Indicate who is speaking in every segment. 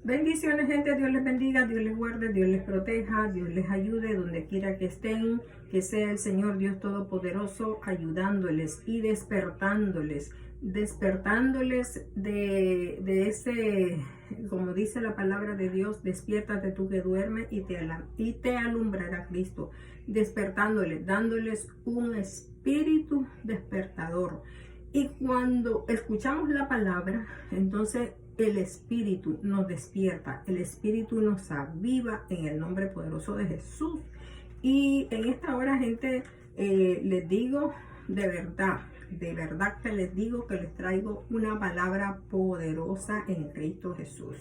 Speaker 1: Bendiciones, gente. Dios les bendiga, Dios les guarde, Dios les proteja, Dios les ayude donde quiera que estén. Que sea el Señor Dios Todopoderoso ayudándoles y despertándoles de ese, como dice la palabra de Dios, despiértate tú que duermes y te alumbrará Cristo. Despertándoles, dándoles un espíritu despertador. Y cuando escuchamos la palabra, entonces el Espíritu nos despierta, el Espíritu nos aviva en el nombre poderoso de Jesús. Y en esta hora, gente, les digo de verdad que les digo que les traigo una palabra poderosa en Cristo Jesús.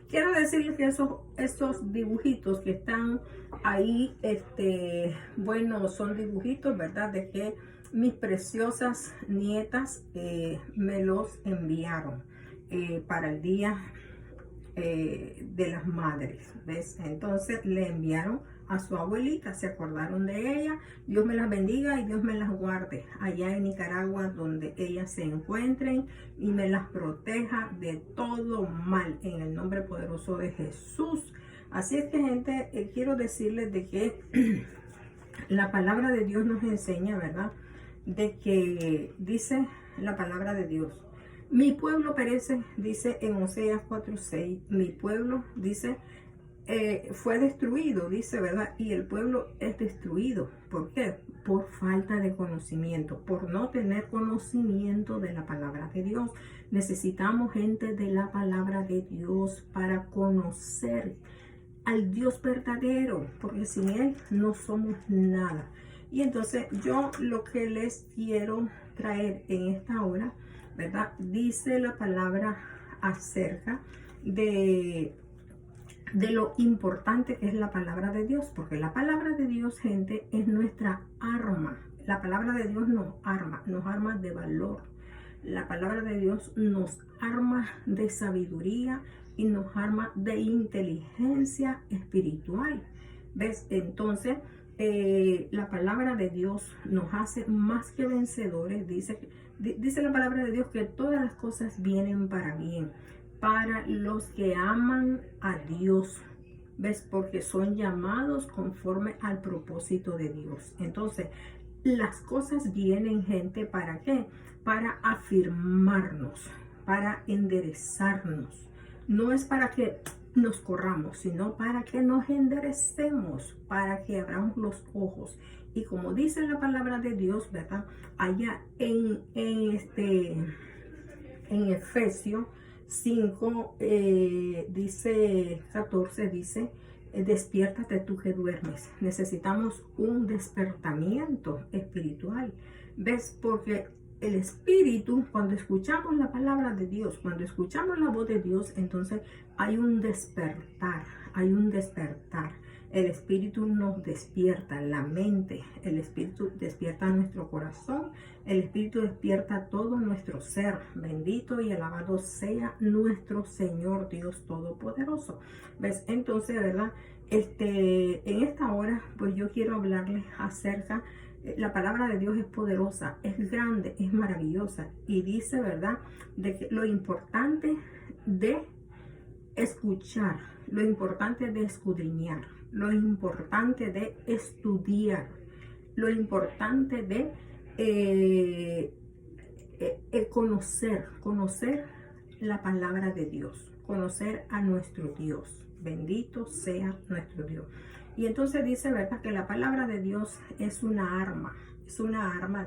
Speaker 1: Quiero decirles que esos dibujitos que están ahí, bueno, son dibujitos, ¿verdad? De que mis preciosas nietas me los enviaron para el día de las madres, ¿ves? Entonces le enviaron a su abuelita, se acordaron de ella. Dios me las bendiga y Dios me las guarde allá en Nicaragua, donde ellas se encuentren, y me las proteja de todo mal en el nombre poderoso de Jesús. Así es que, gente, quiero decirles de que la palabra de Dios nos enseña, ¿verdad? De que dice la palabra de Dios: mi pueblo perece, dice en Oseas 4:6, mi pueblo, dice, fue destruido, dice, ¿verdad? Y el pueblo es destruido. ¿Por qué? Por falta de conocimiento, por no tener conocimiento de la palabra de Dios. Necesitamos gente de la palabra de Dios para conocer al Dios verdadero, porque sin Él no somos nada. Y entonces yo lo que les quiero traer en esta hora, ¿verdad? Dice la palabra acerca de lo importante que es la palabra de Dios, porque la palabra de Dios, gente, es nuestra arma. La palabra de Dios nos arma de valor. La palabra de Dios nos arma de sabiduría y nos arma de inteligencia espiritual. ¿Ves? Entonces, la palabra de Dios nos hace más que vencedores. Dice la palabra de Dios que todas las cosas vienen para bien, para los que aman a Dios. ¿Ves? Porque son llamados conforme al propósito de Dios. Entonces, las cosas vienen, gente, ¿para qué? Para afirmarnos, para enderezarnos. No es para que nos corramos, sino para que nos enderecemos, para que abramos los ojos. Y como dice la palabra de Dios, ¿verdad? Allá en Efesios 5, dice 14, dice: despiértate tú que duermes. Necesitamos un despertamiento espiritual. ¿Ves? Porque el espíritu, cuando escuchamos la palabra de Dios, cuando escuchamos la voz de Dios, entonces hay un despertar, hay un despertar. El espíritu nos despierta la mente, el espíritu despierta nuestro corazón, el espíritu despierta todo nuestro ser. Bendito y alabado sea nuestro Señor Dios Todopoderoso. ¿Ves? Entonces, ¿verdad? En esta hora, pues yo quiero hablarles acerca. La palabra de Dios es poderosa, es grande, es maravillosa, y dice, ¿verdad?, de que lo importante de escuchar, lo importante de escudriñar, lo importante de estudiar, lo importante de conocer la palabra de Dios, conocer a nuestro Dios. Bendito sea nuestro Dios. Y entonces dice, ¿verdad?, que la palabra de Dios es una arma,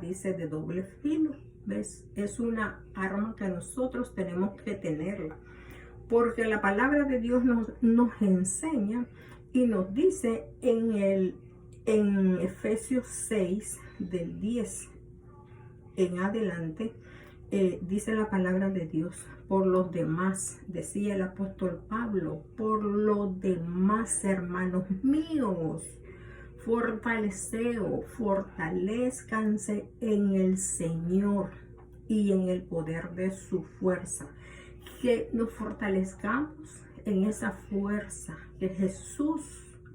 Speaker 1: dice, de doble filo. ¿Ves? Es una arma que nosotros tenemos que tenerla, porque la palabra de Dios nos enseña y nos dice en Efesios 6, del 10 en adelante, dice la palabra de Dios: por los demás, decía el apóstol Pablo, por los demás, hermanos míos, fortalezcanse en el Señor y en el poder de su fuerza. Que nos fortalezcamos en esa fuerza que Jesús,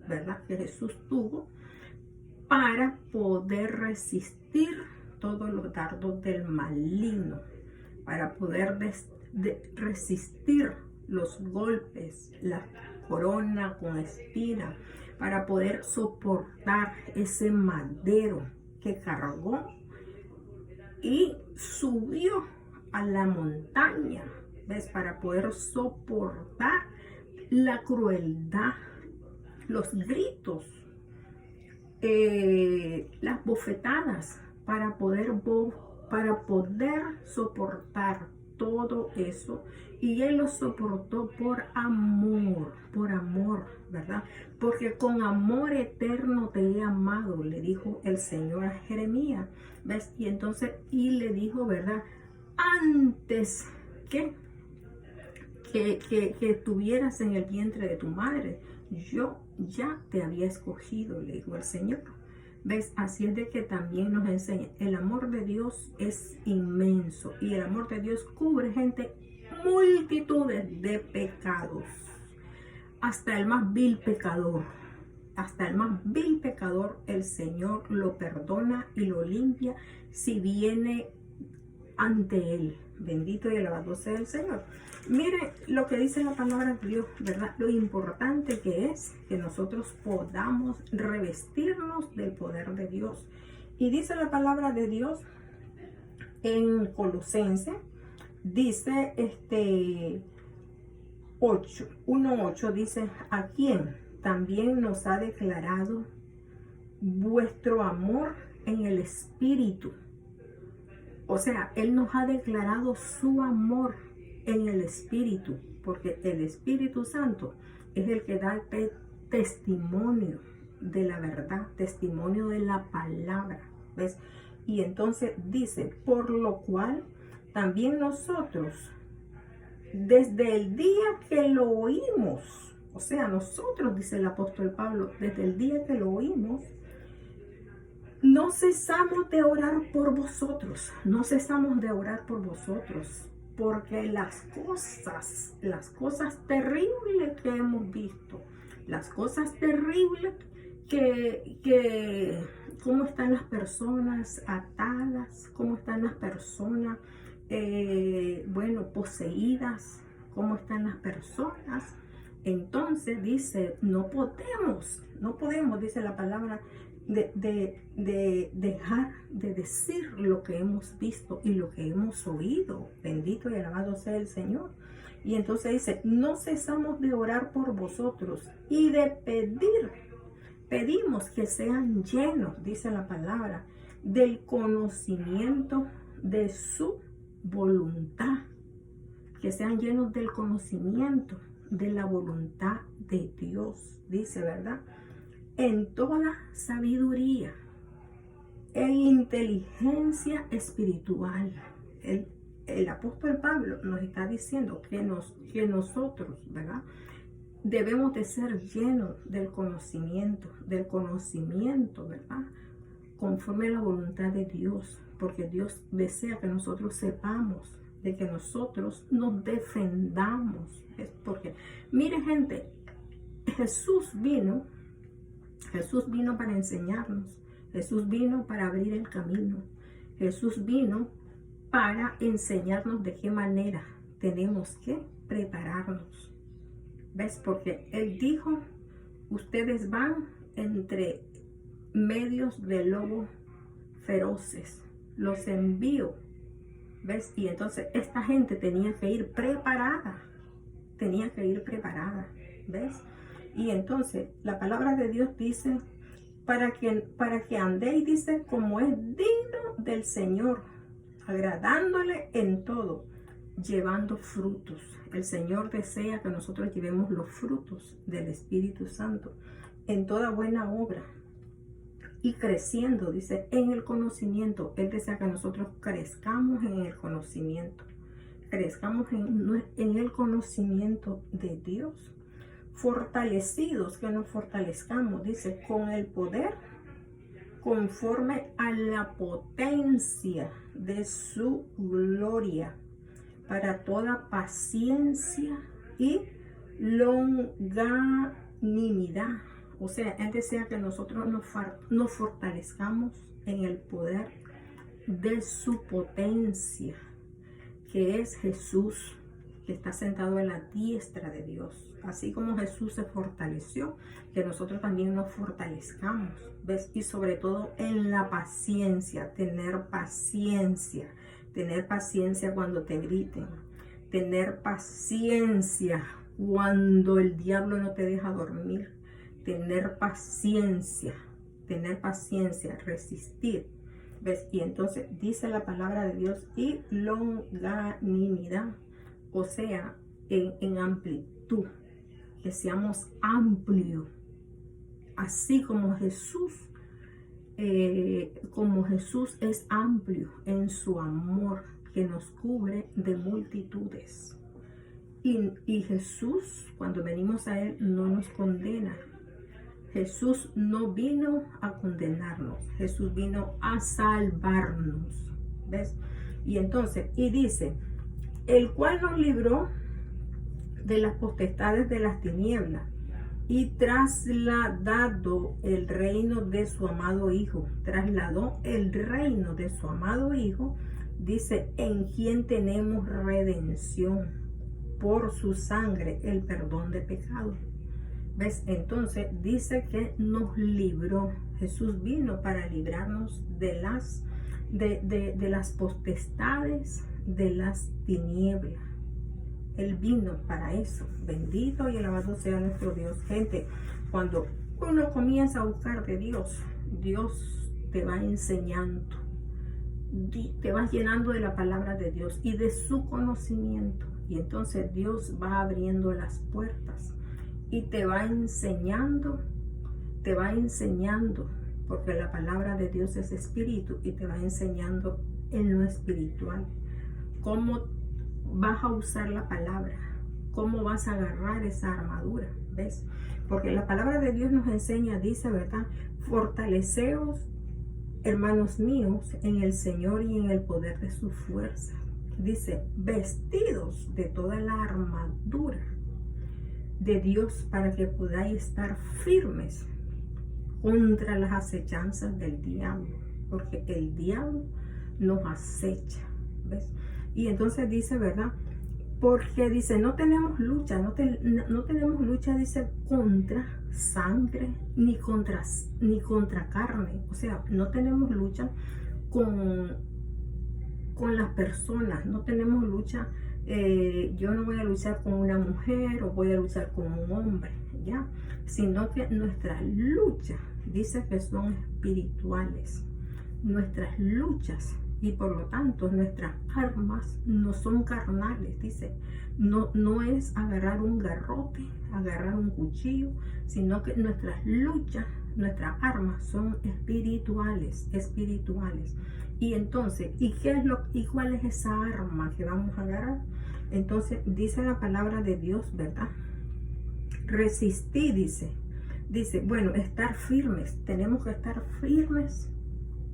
Speaker 1: ¿verdad?, que Jesús tuvo para poder resistir todos los dardos del maligno, para poder resistir los golpes, la corona con espina, para poder soportar ese madero que cargó y subió a la montaña, ¿ves? Para poder soportar la crueldad, los gritos, las bofetadas, para poder soportar todo eso. Y él lo soportó por amor, ¿verdad? Porque con amor eterno te he amado, le dijo el Señor a Jeremías, ¿ves? Y entonces, y le dijo, ¿verdad? Antes que estuvieras en el vientre de tu madre, yo ya te había escogido, le dijo el Señor. ¿Ves? Así es de que también nos enseña, el amor de Dios es inmenso y el amor de Dios cubre, gente, multitudes de pecados. Hasta el más vil pecador, el Señor lo perdona y lo limpia si viene ante Él. Bendito y alabado sea el Señor. Mire lo que dice la palabra de Dios, ¿verdad? Lo importante que es que nosotros podamos revestirnos del poder de Dios. Y dice la palabra de Dios en Colosenses, dice 1:8, dice, a quien también nos ha declarado vuestro amor en el Espíritu. O sea, Él nos ha declarado su amor en el Espíritu, porque el Espíritu Santo es el que da testimonio de la verdad, testimonio de la palabra, ¿ves? Y entonces dice, por lo cual también nosotros, desde el día que lo oímos, o sea, nosotros, dice el apóstol Pablo, desde el día que lo oímos, no cesamos de orar por vosotros, porque las cosas terribles que hemos visto, las cosas terribles que cómo están las personas atadas, cómo están las personas, poseídas, cómo están las personas. Entonces dice, no podemos, dice la palabra, de dejar de decir lo que hemos visto y lo que hemos oído. Bendito y alabado sea el Señor. Y entonces dice, no cesamos de orar por vosotros y de pedimos que sean llenos, dice la palabra, del conocimiento de su voluntad, que sean llenos del conocimiento de la voluntad de Dios, dice, ¿verdad? En toda sabiduría e inteligencia espiritual. El apóstol Pablo nos está diciendo que nosotros, ¿verdad? Debemos de ser llenos del conocimiento, ¿verdad? Conforme a la voluntad de Dios, porque Dios desea que nosotros sepamos, de que nosotros nos defendamos. Es porque, mire, gente, Jesús vino para enseñarnos. Jesús vino para abrir el camino. Jesús vino para enseñarnos de qué manera tenemos que prepararnos. ¿Ves? Porque Él dijo, ustedes van entre medios de lobos feroces. Los envío. ¿Ves? Y entonces esta gente tenía que ir preparada. ¿Ves? Y entonces la palabra de Dios dice, para que andéis, dice, como es digno del Señor, agradándole en todo, llevando frutos. El Señor desea que nosotros llevemos los frutos del Espíritu Santo en toda buena obra y creciendo, dice, en el conocimiento. Él desea que nosotros crezcamos en el conocimiento, en el conocimiento de Dios. Fortalecidos, que nos fortalezcamos, dice, con el poder conforme a la potencia de su gloria, para toda paciencia y longanimidad. O sea, Él desea que nosotros nos fortalezcamos en el poder de su potencia, que es Jesús. que está sentado a la diestra de Dios. Así como Jesús se fortaleció, que nosotros también nos fortalezcamos, ¿ves? Y sobre todo en la paciencia, tener paciencia cuando te griten, tener paciencia cuando el diablo no te deja dormir, tener paciencia, resistir. ¿Ves? Y entonces dice la palabra de Dios y longanimidad, o sea, en amplitud, que seamos amplios, así como Jesús es amplio en su amor que nos cubre de multitudes. Y Jesús, cuando venimos a Él, no nos condena. Jesús no vino a condenarnos, Jesús vino a salvarnos, ¿ves? Y entonces, y dice, el cual nos libró de las potestades de las tinieblas y trasladó el reino de su amado Hijo, dice, en quien tenemos redención por su sangre, el perdón de pecados. ¿Ves? Entonces dice que nos libró. Jesús vino para librarnos de las potestades de las tinieblas. Él vino para eso. Bendito y alabado sea nuestro Dios. Gente, cuando uno comienza a buscar de Dios, Dios te va enseñando. Te vas llenando de la palabra de Dios y de su conocimiento. Y entonces Dios va abriendo las puertas. Y te va enseñando, porque la palabra de Dios es espíritu y te va enseñando en lo espiritual. Cómo vas a usar la palabra, cómo vas a agarrar esa armadura, ¿ves? Porque la palabra de Dios nos enseña, dice, ¿verdad? Fortaleceos, hermanos míos, en el Señor y en el poder de su fuerza. Dice, vestidos de toda la armadura de Dios para que podáis estar firmes contra las acechanzas del diablo, porque el diablo nos acecha, ¿ves? Y entonces dice, ¿verdad? Porque dice, no tenemos lucha, dice, contra sangre ni contra carne, o sea, no tenemos lucha con las personas, no tenemos lucha. Yo no voy a luchar con una mujer o voy a luchar con un hombre, ¿ya? Sino que nuestras luchas, dice que son espirituales, nuestras luchas, y por lo tanto nuestras armas no son carnales, dice, no es agarrar un garrote, agarrar un cuchillo, sino que nuestras luchas, nuestras armas son espirituales. Y entonces, ¿y cuál es esa arma que vamos a agarrar? Entonces, dice la palabra de Dios, ¿verdad? Resistir, dice, bueno, estar firmes, tenemos que estar firmes,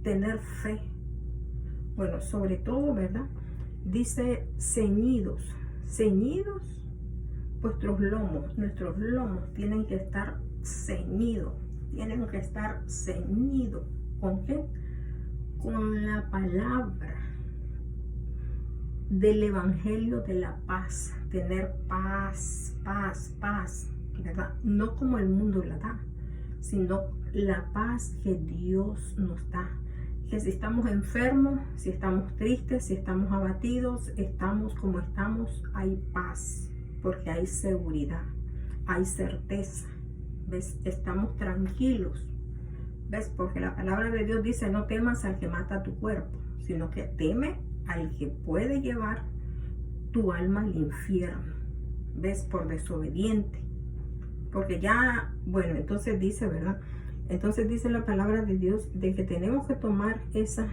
Speaker 1: tener fe. Bueno, sobre todo, ¿verdad? Dice, ceñidos, nuestros lomos tienen que estar ceñidos, ¿con qué? Con la palabra del evangelio de la paz, tener paz, ¿verdad? No como el mundo la da, sino la paz que Dios nos da. Que si estamos enfermos, si estamos tristes, si estamos abatidos, estamos como estamos, hay paz, porque hay seguridad, hay certeza, ¿ves? Estamos tranquilos. ¿Ves? Porque la palabra de Dios dice, no temas al que mata tu cuerpo, sino que teme al que puede llevar tu alma al infierno. ¿Ves? Por desobediente. Porque ya, bueno, entonces dice, ¿verdad? Entonces dice la palabra de Dios de que tenemos que tomar esos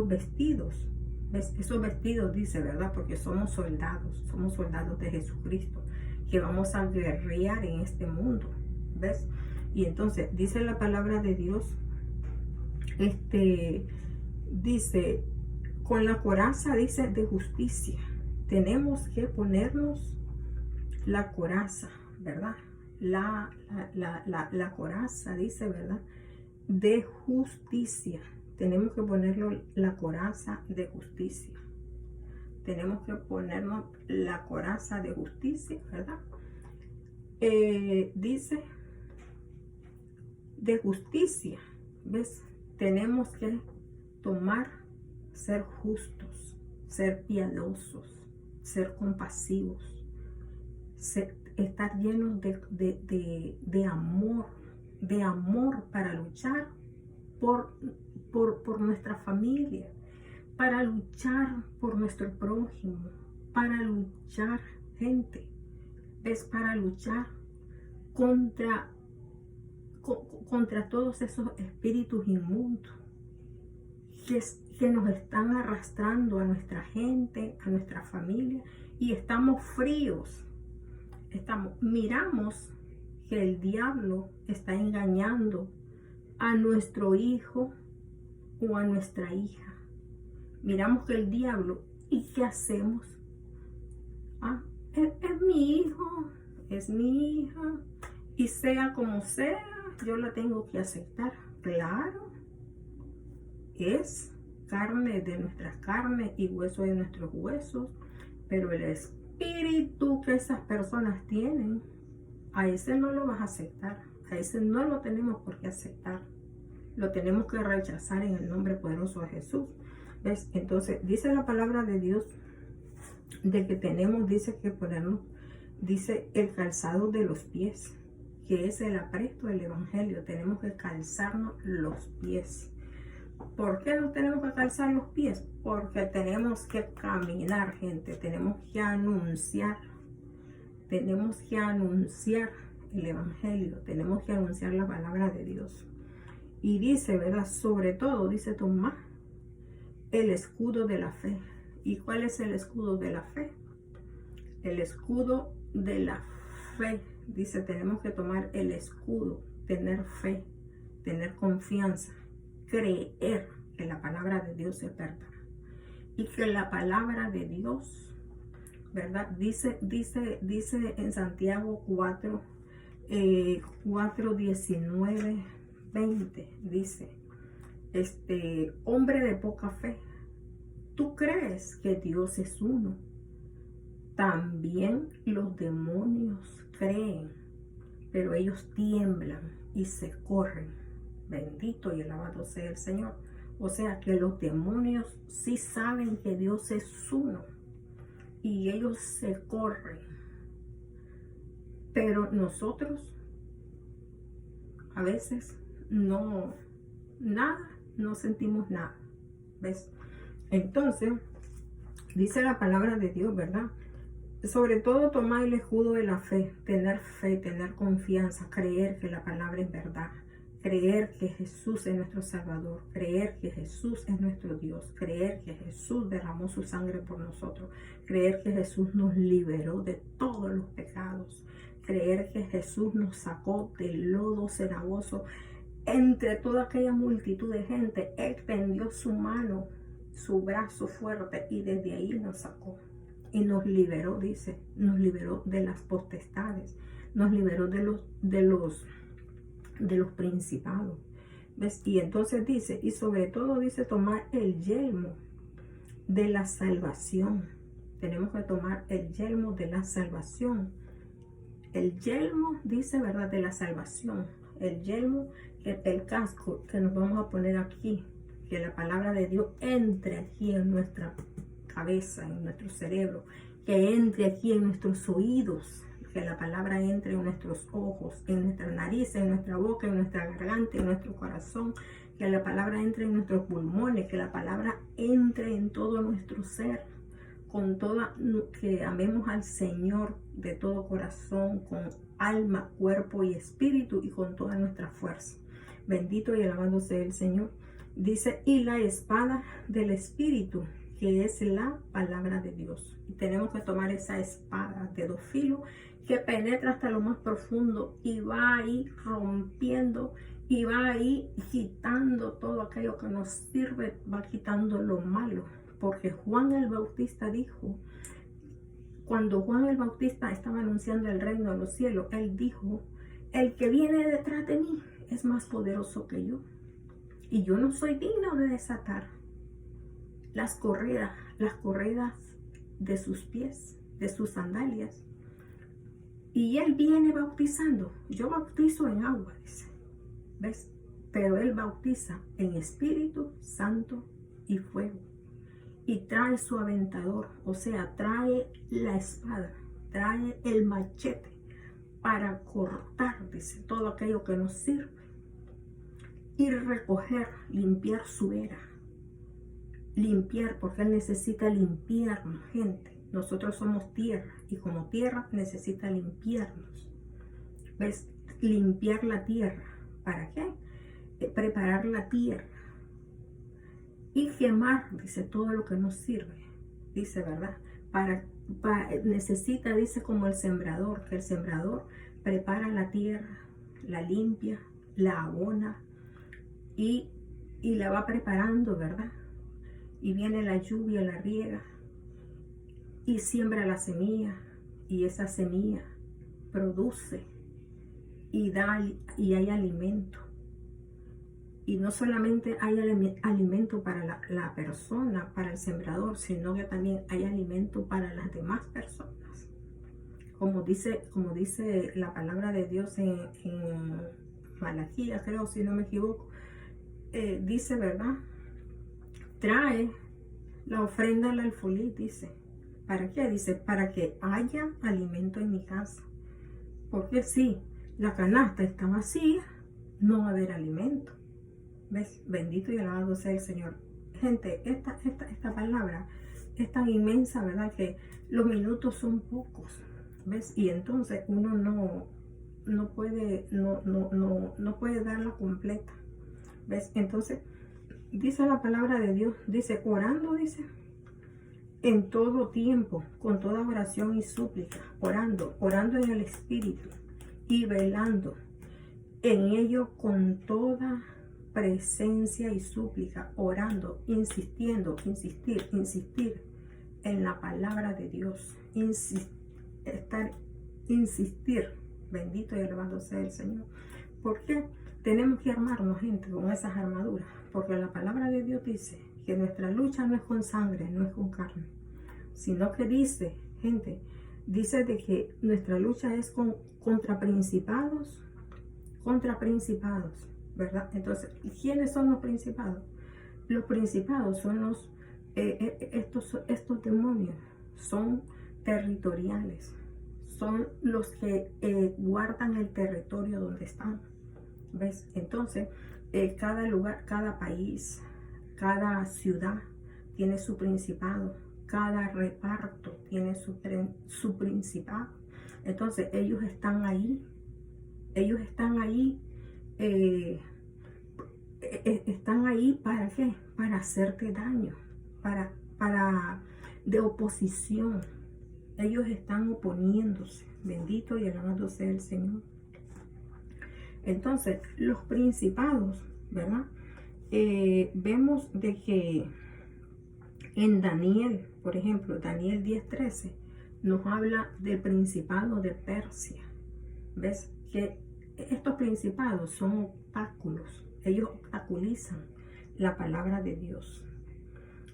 Speaker 1: vestidos. ¿Ves? Esos vestidos, dice, ¿verdad? Porque somos soldados de Jesucristo, que vamos a guerrear en este mundo. ¿Ves? Y entonces dice la palabra de Dios, dice, con la coraza, dice, de justicia. Tenemos que ponernos la coraza, ¿verdad? La coraza, dice, ¿verdad? De justicia. Tenemos que ponerlo la coraza de justicia. tenemos que ponernos la coraza de justicia, ¿verdad? Dice de justicia, ¿ves? Tenemos que ser justos, ser piadosos, ser compasivos, estar llenos de amor para luchar por nuestra familia, para luchar por nuestro prójimo, para luchar, gente, es para luchar contra todos esos espíritus inmundos que nos están arrastrando a nuestra gente, a nuestra familia, y estamos fríos. Miramos que el diablo está engañando a nuestro hijo o a nuestra hija. Miramos que el diablo, ¿y qué hacemos? Es mi hijo, es mi hija, y sea como sea, yo la tengo que aceptar. Claro, es carne de nuestras carnes y hueso de nuestros huesos, pero el espíritu que esas personas tienen, a ese no lo vas a aceptar, a ese no lo tenemos por qué aceptar, lo tenemos que rechazar en el nombre poderoso de Jesús. ¿Ves? Entonces dice la palabra de Dios de que tenemos, dice que ponernos, dice el calzado de los pies, que es el apresto del evangelio. Tenemos que calzarnos los pies. ¿Por qué no tenemos que calzar los pies? Porque tenemos que caminar, gente. Tenemos que anunciar el evangelio. Tenemos que anunciar la palabra de Dios. Y dice, ¿verdad? Sobre todo, dice Tomás, el escudo de la fe. ¿Y cuál es el escudo de la fe? El escudo de la fe. Dice, tenemos que tomar el escudo, tener fe, tener confianza, creer que la palabra de Dios es verdad. Y que la palabra de Dios, ¿verdad? Dice en Santiago 4, 19, 20, dice, hombre de poca fe, ¿tú crees que Dios es uno? También los demonios creen, pero ellos tiemblan y se corren. Bendito y alabado sea el Señor. O sea que los demonios sí saben que Dios es uno y ellos se corren. Pero nosotros a veces no sentimos nada. ¿Ves? Entonces, dice la palabra de Dios, ¿verdad? Sobre todo tomar el escudo de la fe, tener confianza, creer que la palabra es verdad, creer que Jesús es nuestro Salvador, creer que Jesús es nuestro Dios, creer que Jesús derramó su sangre por nosotros, creer que Jesús nos liberó de todos los pecados, creer que Jesús nos sacó del lodo cenagoso. Entre toda aquella multitud de gente, Él tendió su mano, su brazo fuerte, y desde ahí nos sacó. Y nos liberó, dice, nos liberó de las potestades, nos liberó de los principados. ¿Ves? Y entonces dice, y sobre todo dice, tomar el yelmo de la salvación. Tenemos que tomar el yelmo de la salvación. El yelmo, dice, ¿verdad? De la salvación. El yelmo, el casco que nos vamos a poner aquí, que la palabra de Dios entre aquí en nuestra cabeza, en nuestro cerebro, que entre aquí en nuestros oídos, que la palabra entre en nuestros ojos, en nuestra nariz, en nuestra boca, en nuestra garganta, en nuestro corazón, que la palabra entre en nuestros pulmones, que la palabra entre en todo nuestro ser, que amemos al Señor de todo corazón, con alma, cuerpo y espíritu, y con toda nuestra fuerza. Bendito y alabado sea el Señor. Dice, y la espada del Espíritu, que es la palabra de Dios. Y tenemos que tomar esa espada de dos filos que penetra hasta lo más profundo y va ahí rompiendo y va ahí quitando todo aquello que nos sirve, va quitando lo malo. Porque Juan el Bautista dijo, cuando Juan el Bautista estaba anunciando el reino de los cielos, él dijo, el que viene detrás de mí es más poderoso que yo. Y yo no soy digno de desatar las correas de sus pies, de sus sandalias. Y él viene bautizando. Yo bautizo en agua, dice. ¿Ves? Pero él bautiza en Espíritu Santo y fuego. Y trae su aventador, o sea, trae la espada, trae el machete para cortar, dice, todo aquello que nos sirve. Y recoger, limpiar su era. Limpiar, porque él necesita limpiarnos, gente. Nosotros somos tierra y como tierra necesita limpiarnos. ¿Ves? Limpiar la tierra. ¿Para qué? Preparar la tierra. Y quemar, dice, todo lo que nos sirve. Dice, ¿verdad? Necesita, dice, como el sembrador, que el sembrador prepara la tierra, la limpia, la abona y la va preparando, ¿verdad? Y viene la lluvia, la riega y siembra la semilla, y esa semilla produce y hay alimento. Y no solamente hay alimento para la persona, para el sembrador, sino que también hay alimento para las demás personas. Como dice la palabra de Dios en Malaquías, creo, si no me equivoco, dice, ¿verdad? Trae la ofrenda al alfolí, dice. ¿Para qué? Dice, para que haya alimento en mi casa. Porque si la canasta está vacía, no va a haber alimento. ¿Ves? Bendito y alabado sea el Señor. Gente, esta palabra es tan inmensa, ¿verdad? Que los minutos son pocos. ¿Ves? Y entonces uno no puede darla completa. ¿Ves? Entonces, dice la palabra de Dios, dice, orando, dice, en todo tiempo, con toda oración y súplica, orando en el Espíritu y velando en ello con toda presencia y súplica, orando, insistir en la palabra de Dios, insistir, bendito y alabado sea el Señor. ¿Por qué? Tenemos que armarnos, gente, con esas armaduras, porque la palabra de Dios dice que nuestra lucha no es con sangre, no es con carne, sino que dice, gente, dice de que nuestra lucha es contra principados, ¿verdad? Entonces, ¿quiénes son los principados? Los principados son estos demonios, son territoriales, son los que guardan el territorio donde están. ¿Ves? Entonces, cada lugar, cada país, cada ciudad tiene su principado, cada reparto tiene su principado. Entonces, ellos están ahí, ¿para qué? Para hacerte daño, de oposición. Ellos están oponiéndose. Bendito y alabado sea el Señor. Entonces, los principados, ¿verdad? Vemos de que en Daniel, por ejemplo, Daniel 10:13, nos habla del principado de Persia. ¿Ves? Que estos principados son obstáculos. Ellos obstaculizan la palabra de Dios.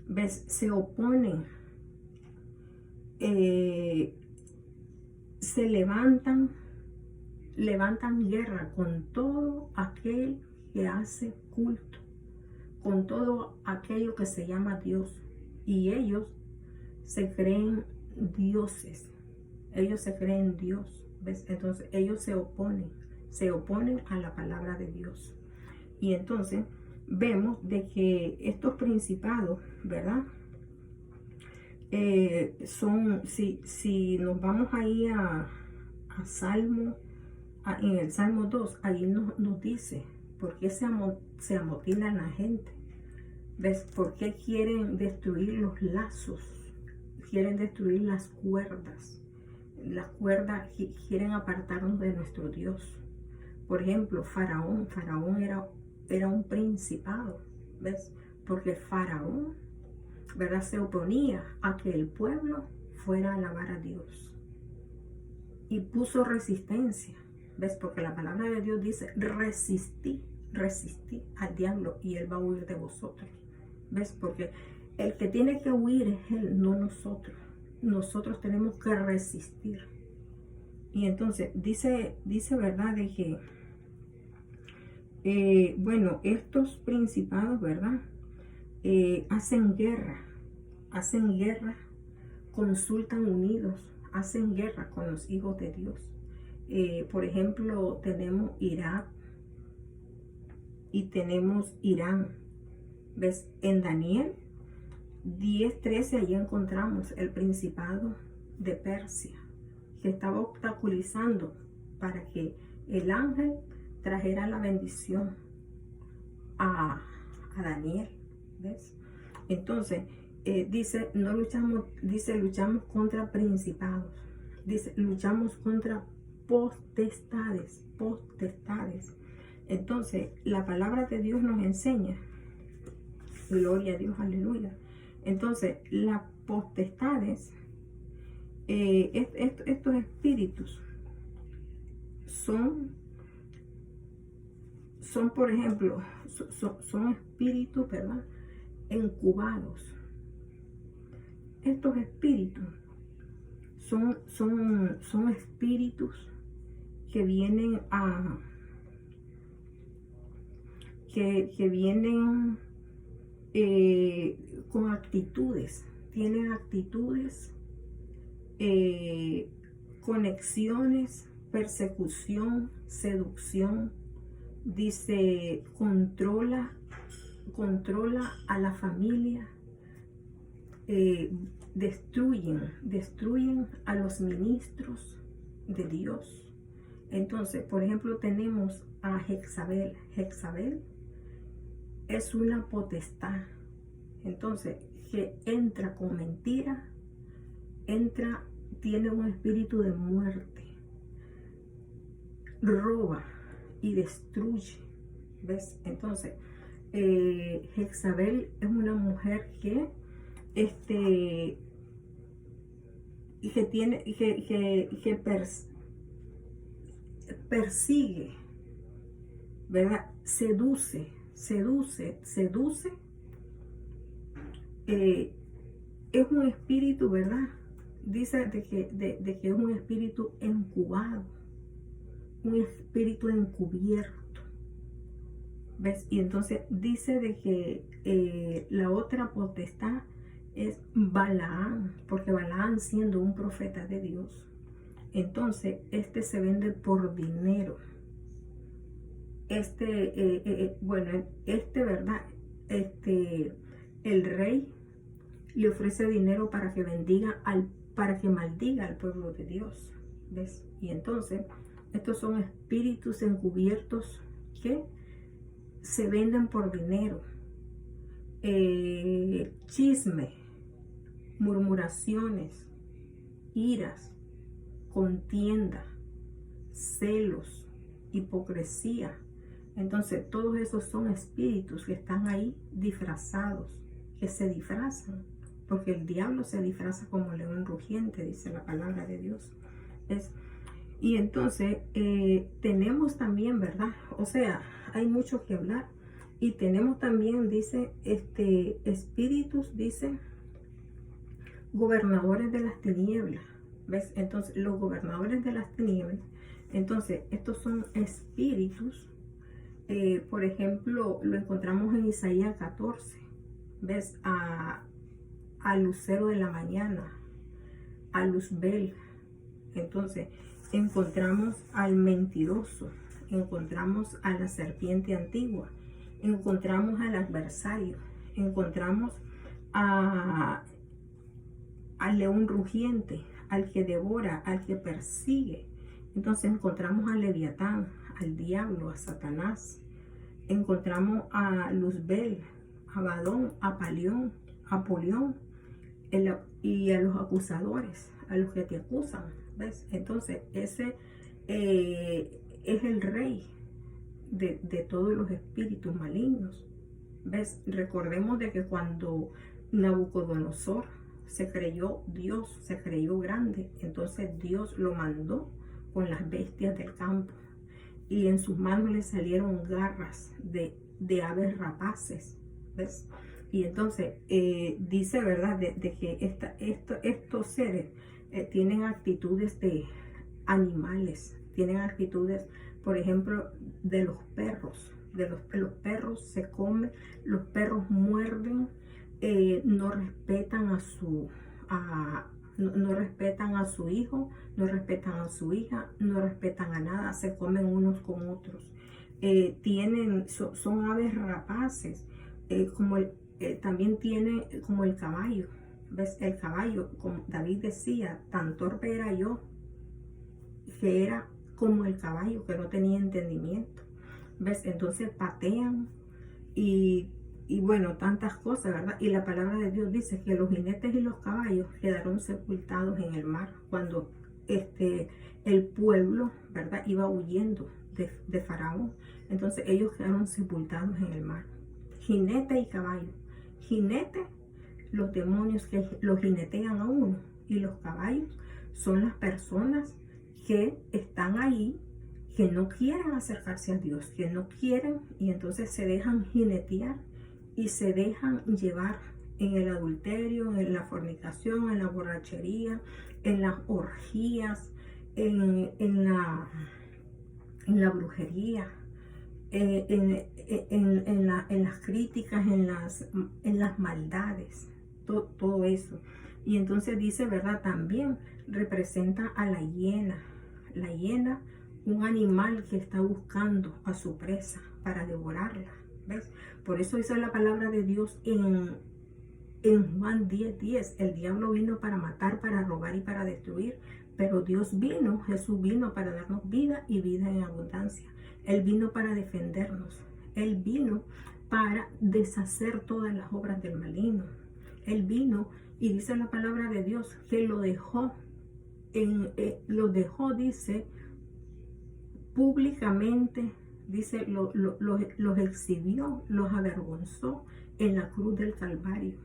Speaker 1: ¿Ves? Se oponen. Se levantan guerra con todo aquel que hace culto, con todo aquello que se llama Dios. Y ellos se creen dioses. Ellos se creen Dios. ¿Ves? Entonces ellos se oponen a la palabra de Dios. Y entonces vemos de que estos principados, ¿verdad? Si nos vamos ahí a Salmo, en el Salmo 2, ahí nos dice por qué se amotinan la gente. ¿Ves? ¿Por qué quieren destruir los lazos? Quieren destruir las cuerdas. Las cuerdas quieren apartarnos de nuestro Dios. Por ejemplo, Faraón era un principado. ¿Ves? Porque Faraón, ¿verdad?, se oponía a que el pueblo fuera a alabar a Dios. Y puso resistencia. ¿Ves? Porque la palabra de Dios dice, resistí al diablo y él va a huir de vosotros. ¿Ves? Porque el que tiene que huir es él, no nosotros. nosotros tenemos que resistir. Y entonces dice verdad, de que, bueno, estos principados, ¿verdad? Hacen guerra, consultan unidos, hacen guerra con los hijos de Dios. Por ejemplo, tenemos Irak y tenemos Irán. ¿Ves? En Daniel 10:13 allí encontramos el principado de Persia, que estaba obstaculizando para que el ángel trajera la bendición a Daniel. ¿Ves? Entonces, dice, no luchamos, dice, luchamos contra principados, dice, luchamos contra potestades. Entonces, la palabra de Dios nos enseña, gloria a Dios, aleluya. Entonces, las potestades, estos espíritus son por ejemplo, son espíritus, ¿verdad?, incubados. Estos espíritus son espíritus que vienen con actitudes, tienen actitudes, conexiones, persecución, seducción. Dice, controla a la familia, destruyen a los ministros de Dios. Entonces, por ejemplo, tenemos a Jezabel. Jezabel es una potestad. Entonces, que entra con mentira, tiene un espíritu de muerte, roba y destruye. ¿Ves? Entonces, Jezabel es una mujer que persigue, ¿verdad? Seduce. Es un espíritu, ¿verdad? Dice de que es un espíritu incubado, un espíritu encubierto. ¿Ves? Y entonces dice de que la otra potestad es Balaam, porque Balaam, siendo un profeta de Dios, entonces se vende por dinero. ¿Verdad? El rey le ofrece dinero para que maldiga al pueblo de Dios. ¿Ves? Y entonces estos son espíritus encubiertos que se venden por dinero. Chisme, murmuraciones, iras, contienda, celos, hipocresía. Entonces, todos esos son espíritus que están ahí disfrazados, que se disfrazan, porque el diablo se disfraza como león rugiente, dice la palabra de Dios. Y entonces, tenemos también, ¿verdad? O sea, hay mucho que hablar. Y tenemos también, dice, espíritus, dice, gobernadores de las tinieblas. ¿Ves? Entonces, los gobernadores de las tinieblas, entonces, estos son espíritus. Por ejemplo, lo encontramos en Isaías 14. ¿Ves? Al lucero de la mañana, a Luzbel. Entonces, encontramos al mentiroso, encontramos a la serpiente antigua, encontramos al adversario, encontramos al león rugiente, al que devora, al que persigue. Entonces encontramos a Leviatán, al diablo, a Satanás. Encontramos a Luzbel, a Abadón, a Palión, a Apolión, y a los acusadores, a los que te acusan. ¿Ves? Entonces ese es el rey de todos los espíritus malignos. ¿Ves? Recordemos de que cuando Nabucodonosor se creyó Dios, se creyó grande, entonces Dios lo mandó con las bestias del campo, y en sus manos le salieron garras de aves rapaces. ¿Ves? Y entonces dice, ¿verdad?, de que estos seres tienen actitudes de animales, tienen actitudes, por ejemplo, de los perros. Los perros se comen, los perros muerden, no respetan no respetan a su hijo, no respetan a su hija, no respetan a nada, se comen unos con otros. Son aves rapaces, también tiene como el caballo. ¿Ves? El caballo, como David decía, tan torpe era yo, que era como el caballo, que no tenía entendimiento. ¿Ves? Entonces patean y bueno, tantas cosas, ¿verdad? Y la palabra de Dios dice que los jinetes y los caballos quedaron sepultados en el mar cuando el pueblo, ¿verdad?, iba huyendo de Faraón. Entonces ellos quedaron sepultados en el mar. Jinete y caballo. Jinete, los demonios que los jinetean a uno, y los caballos son las personas que están ahí, que no quieren acercarse a Dios, que no quieren, y entonces se dejan jinetear y se dejan llevar en el adulterio, en la fornicación, en la borrachería, en las orgías, en la brujería, en las críticas, en las maldades, todo eso. Y entonces dice, ¿verdad?, también representa a la hiena. La hiena, un animal que está buscando a su presa para devorarla. ¿Ves? Por eso dice la palabra de Dios en Juan 10:10. El diablo vino para matar, para robar y para destruir. Pero Dios vino, Jesús vino para darnos vida y vida en abundancia. Él vino para defendernos. Él vino para deshacer todas las obras del maligno. Él vino, y dice la palabra de Dios que lo dejó, dice, públicamente, dice, los exhibió, los avergonzó en la cruz del Calvario.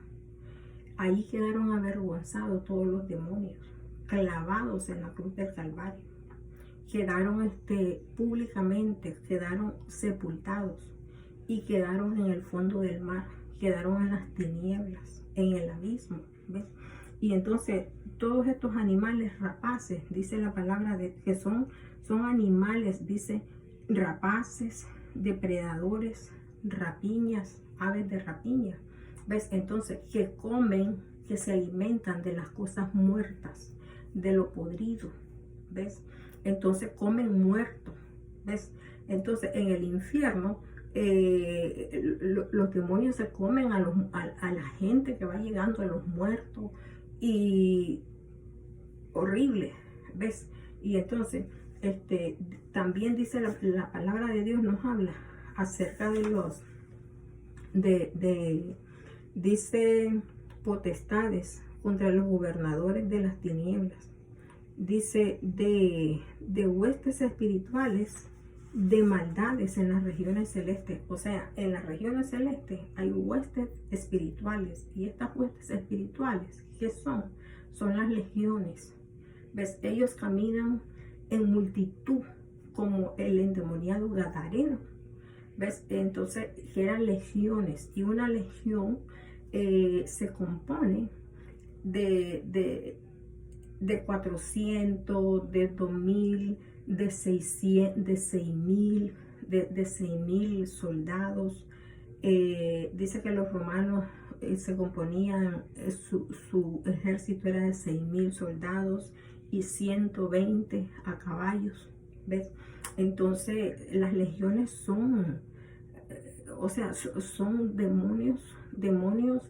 Speaker 1: Ahí quedaron avergonzados todos los demonios, clavados en la cruz del Calvario. Quedaron públicamente, quedaron sepultados y quedaron en el fondo del mar, quedaron en las tinieblas, en el abismo. ¿Ves? Y entonces todos estos animales rapaces, dice la palabra que son animales, dice, rapaces, depredadores, rapiñas, aves de rapiña. ¿Ves? Entonces, que comen, que se alimentan de las cosas muertas, de lo podrido. ¿Ves? Entonces comen muerto. ¿Ves? Entonces en el infierno los demonios se comen a la gente que va llegando, a los muertos, y horrible. ¿Ves? Y entonces también dice la palabra de Dios, nos habla acerca de dice, potestades contra los gobernadores de las tinieblas. Dice, de huestes espirituales, de maldades en las regiones celestes. O sea, en las regiones celestes hay huestes espirituales, y estas huestes espirituales, ¿qué son? Son las legiones. ¿Ves? Ellos caminan en multitud, como el endemoniado gadareno. ¿Ves? Entonces, eran legiones, y una legión se compone de 400, de 2000, de 600, de 6000, de 6000 soldados. Dice que los romanos se componían, su ejército era de 6000 soldados y 120 a caballos. ¿Ves? Entonces las legiones son, o sea, son demonios, demonios,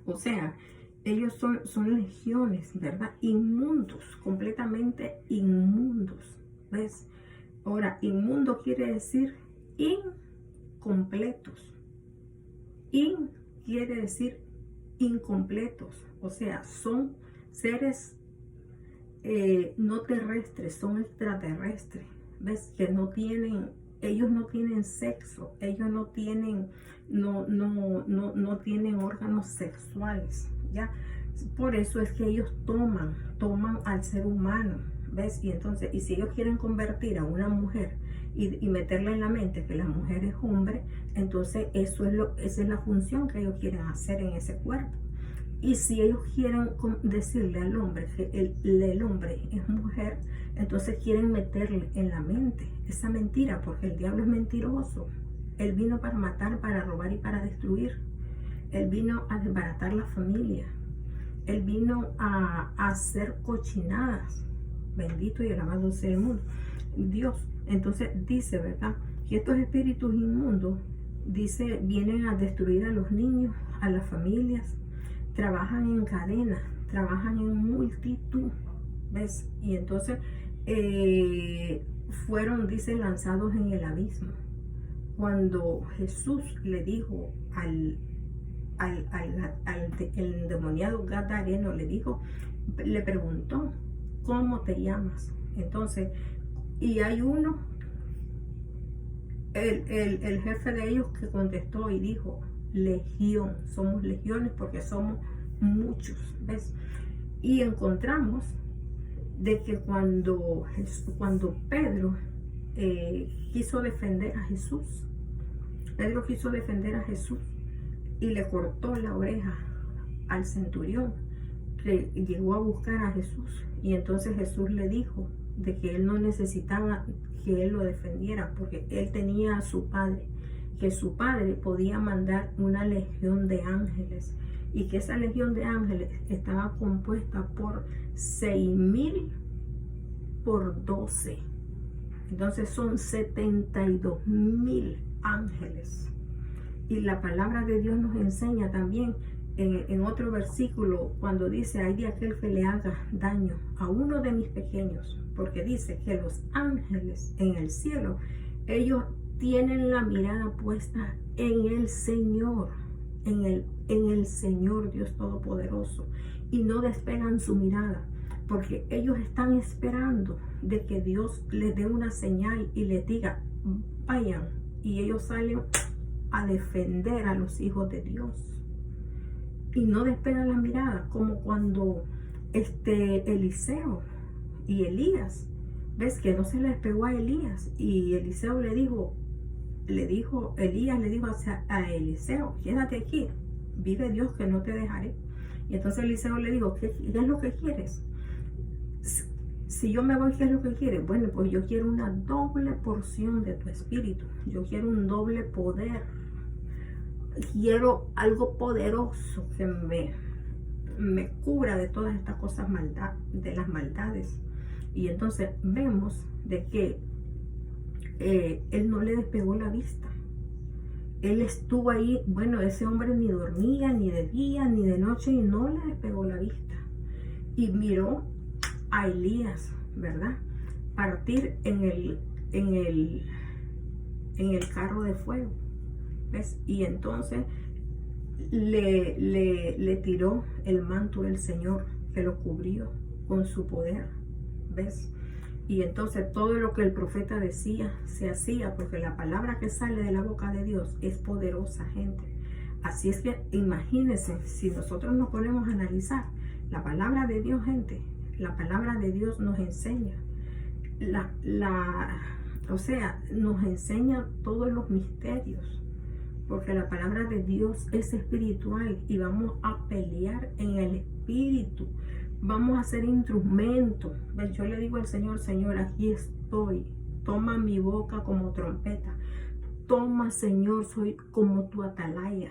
Speaker 1: o sea, ellos son legiones, ¿verdad? Inmundos, completamente inmundos. ¿Ves? Ahora, inmundo quiere decir incompletos. Quiere decir incompletos. O sea, son seres no terrestres, son extraterrestres. ¿Ves? Que ellos no tienen sexo, ellos no tienen órganos sexuales, ¿ya? Por eso es que ellos toman al ser humano, ¿ves? Y entonces, y si ellos quieren convertir a una mujer y meterle en la mente que la mujer es hombre, entonces esa es la función que ellos quieren hacer en ese cuerpo. Y si ellos quieren decirle al hombre que el hombre es mujer, entonces quieren meterle en la mente esa mentira, porque el diablo es mentiroso. Él vino para matar, para robar y para destruir. Él vino a desbaratar la familia. Él vino a hacer cochinadas. Bendito y alabado sea el mundo. Dios. Entonces dice, ¿verdad? Que estos espíritus inmundos, dice, vienen a destruir a los niños, a las familias. Trabajan en cadena, trabajan en multitud, ¿ves? Y entonces fueron, dice, lanzados en el abismo. Cuando Jesús le dijo el endemoniado gadareno, le preguntó, ¿cómo te llamas? Entonces, y hay uno, el jefe de ellos, que contestó y dijo, legión, somos legiones porque somos muchos, ¿ves? Y encontramos de que cuando Pedro quiso defender a Jesús, y le cortó la oreja al centurión que llegó a buscar a Jesús, y entonces Jesús le dijo de que él no necesitaba que él lo defendiera porque él tenía a su padre, que su padre podía mandar una legión de ángeles, y que esa legión de ángeles estaba compuesta por 6,000 por 12. Entonces son 72,000 ángeles. Y la palabra de Dios nos enseña también en otro versículo, cuando dice, hay de aquel que le haga daño a uno de mis pequeños, porque dice que los ángeles en el cielo, ellos tienen la mirada puesta en el Señor, en el Señor Dios Todopoderoso, y no despegan su mirada, porque ellos están esperando de que Dios les dé una señal y les diga, vayan, y ellos salen a defender a los hijos de Dios. Y no despegan la mirada, como cuando Eliseo y Elías, ves que no se le despegó a Elías, y Eliseo Elías le dijo a Eliseo, quédate aquí, vive Dios que no te dejaré. Y entonces Eliseo le dijo, ¿qué es lo que quieres? Si yo me voy, ¿qué es lo que quieres? Bueno, pues yo quiero una doble porción de tu espíritu, yo quiero un doble poder, quiero algo poderoso que me cubra de todas estas cosas de las maldades. Y entonces vemos de que él no le despegó la vista. Él estuvo ahí, bueno, ese hombre ni dormía, ni de día, ni de noche, y no le despegó la vista. Y miró a Elías, ¿verdad? Partir en el carro de fuego, ¿ves? Y entonces le tiró el manto del Señor, que lo cubrió con su poder, ¿ves? Y entonces todo lo que el profeta decía se hacía, porque la palabra que sale de la boca de Dios es poderosa, gente. Así es que imagínense, si nosotros nos ponemos a analizar la palabra de Dios, gente, la palabra de Dios nos enseña nos enseña todos los misterios, porque la palabra de Dios es espiritual y vamos a pelear en el espíritu. Vamos a ser instrumentos. Yo le digo al Señor, Señor, aquí estoy. Toma mi boca como trompeta. Toma, Señor, soy como tu atalaya.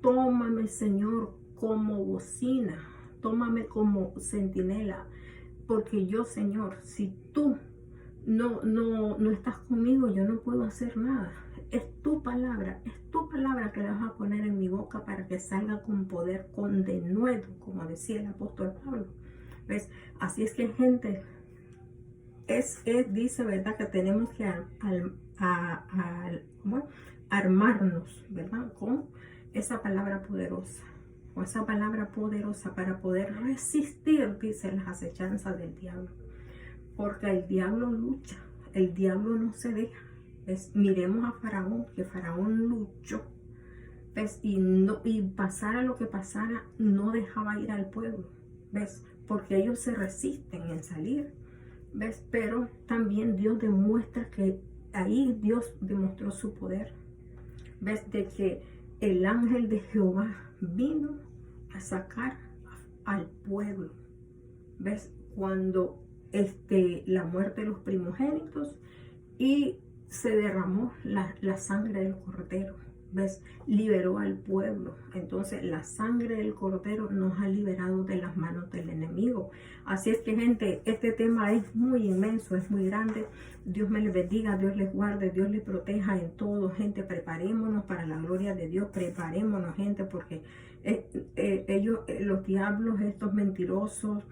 Speaker 1: Tómame, Señor, como bocina. Tómame como centinela. Porque yo, Señor, si tú no estás conmigo, yo no puedo hacer nada. Es tu palabra que la vas a poner en mi boca para que salga con poder, con denuedo, como decía el apóstol Pablo. ¿Ves? Así es que, gente, dice, ¿verdad?, que tenemos que armarnos, ¿verdad?, con esa palabra poderosa, para poder resistir, dice, las acechanzas del diablo. Porque el diablo lucha, el diablo no se deja. Miremos a Faraón, que Faraón luchó, ¿ves? Y pasara lo que pasara, no dejaba ir al pueblo, ¿ves? Porque ellos se resisten en salir. ¿ves? Pero también Dios demuestra que ahí Dios demostró su poder. ¿Ves? De que el ángel de Jehová vino a sacar al pueblo. ¿Ves? Cuando la muerte de los primogénitos y se derramó la sangre del cordero. ¿Ves? Liberó al pueblo. Entonces la sangre del cordero nos ha liberado de las manos del enemigo. Así es que, gente, este tema es muy inmenso, es muy grande. Dios me les bendiga, Dios les guarde, Dios les proteja en todo. Gente, preparémonos para la gloria de Dios. Preparémonos, gente, porque ellos, los diablos, estos mentirosos,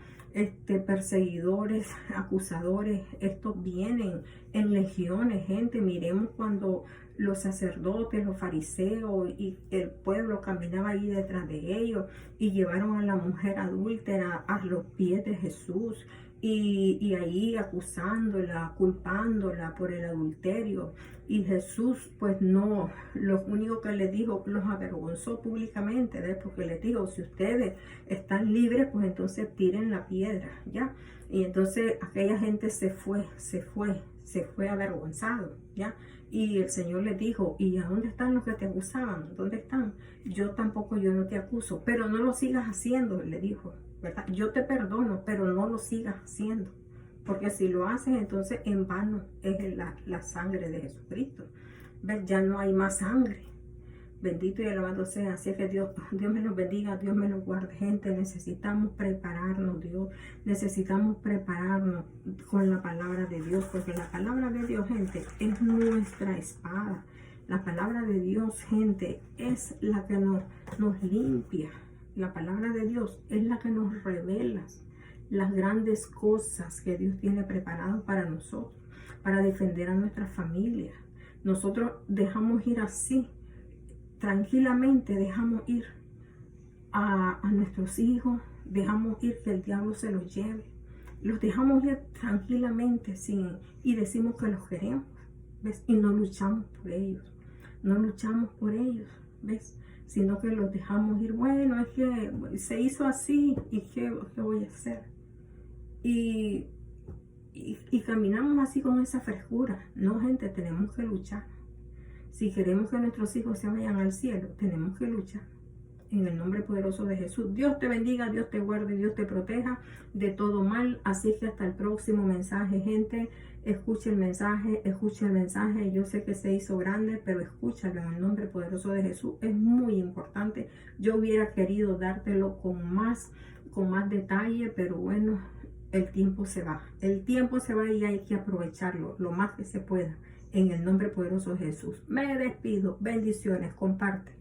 Speaker 1: perseguidores, acusadores, estos vienen en legiones, gente. Miremos cuando los sacerdotes, los fariseos y el pueblo caminaba ahí detrás de ellos y llevaron a la mujer adúltera a los pies de Jesús y ahí acusándola, culpándola por el adulterio. Y Jesús, pues no, lo único que les dijo, los avergonzó públicamente, ¿ves? Porque les dijo, si ustedes están libres, pues entonces tiren la piedra, ¿ya? Y entonces aquella gente se fue avergonzado, ¿ya? Y el Señor les dijo, ¿y a dónde están los que te acusaban? ¿Dónde están? Yo no te acuso, pero no lo sigas haciendo, le dijo, ¿verdad? Yo te perdono, pero no lo sigas haciendo. Porque si lo haces, entonces en vano es la sangre de Jesucristo. ¿Ves? Ya no hay más sangre. Bendito y alabado sea. Así es que Dios me los bendiga, Dios me los guarde. Gente, necesitamos prepararnos, Dios. Necesitamos prepararnos con la palabra de Dios. Porque la palabra de Dios, gente, es nuestra espada. La palabra de Dios, gente, es la que nos limpia. La palabra de Dios es la que nos revela las grandes cosas que Dios tiene preparado para nosotros, para defender a nuestra familia. Nosotros dejamos ir así, tranquilamente dejamos ir a nuestros hijos, dejamos ir que el diablo se los lleve. Los dejamos ir tranquilamente y decimos que los queremos, ¿ves? Y no luchamos por ellos, no luchamos por ellos, ¿ves? Sino que los dejamos ir. Bueno, es que se hizo así y ¿qué voy a hacer? Y caminamos así con esa frescura. No, gente, tenemos que luchar. Si queremos que nuestros hijos se vayan al cielo, tenemos que luchar. En el nombre poderoso de Jesús. Dios te bendiga, Dios te guarde, Dios te proteja de todo mal. Así que hasta el próximo mensaje, gente. Escuche el mensaje, escuche el mensaje. Yo sé que se hizo grande, pero escúchalo en el nombre poderoso de Jesús. Es muy importante. Yo hubiera querido dártelo con más detalle, pero bueno, el tiempo se va. El tiempo se va y hay que aprovecharlo lo más que se pueda. En el nombre poderoso de Jesús. Me despido. Bendiciones. Comparte.